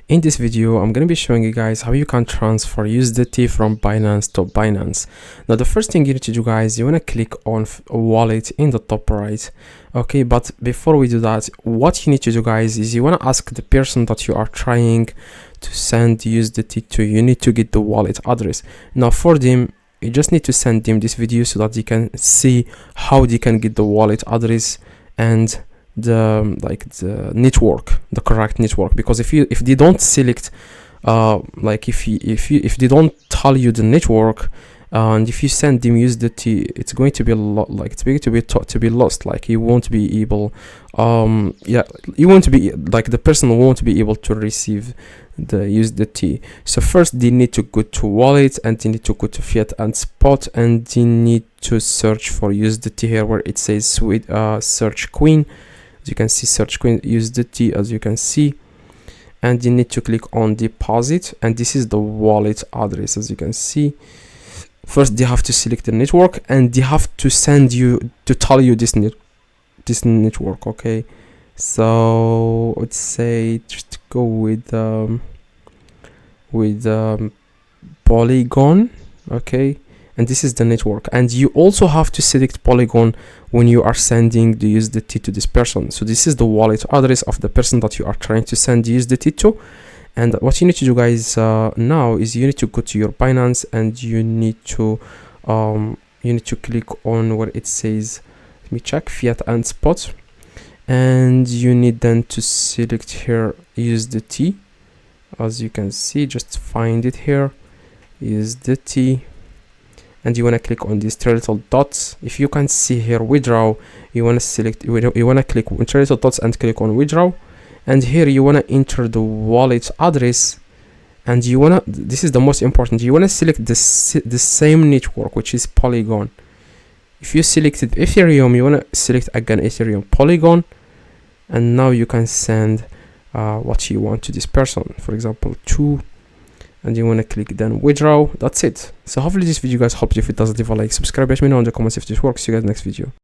In this video, I'm going to be showing you guys how you can transfer USDT from Binance to Binance. Now, the first thing you need to do, guys, you want to click on wallet in the top right. Okay, but before we do that, what you need to do, guys, is you want to ask the person that you are trying to send USDT to. You need to get the wallet address. Now, for them, you just need to send them this video so that they can see how they can get the wallet address and the network, the correct network. Because if they don't select if they don't tell you the network, and if you send them USDT, it's going to be it's going to be lost. Like you won't be able you won't be the person won't be able to receive the USDT. So first they need to go to wallet, and they need to go to fiat and spot, and they need to search for USDT here where it says search queen. As you can see, search queen USDT, as you can see, and you need to click on deposit, and this is the wallet address. As you can see, first they have to select the network, and they have to send you to tell you this network. Okay, so let's say just go with Polygon. Okay, and this is the network, and you also have to select Polygon when you are sending the USDT to this person. So this is the wallet address of the person that you are trying to send the USDT to. And what you need to do, guys, now is you need to go to your Binance, and you need to click on where it says, let me check, fiat and spot, and you need then to select here USDT. As you can see, just find it here, USDT, and you want to click on these three little dots. If you can see here withdraw, you want to select, you want to click on three little dots and click on withdraw, and here you want to enter the wallet address, and you want to, this is the most important, you want to select the same network, which is Polygon. If you selected Ethereum, you want to select again Ethereum, Polygon, and now you can send what you want to this person, for example 2, and you want to click then withdraw. That's it. So hopefully this video, guys, helped you. If it does, leave a like, subscribe, let me know in the comments if this works. See you guys next video.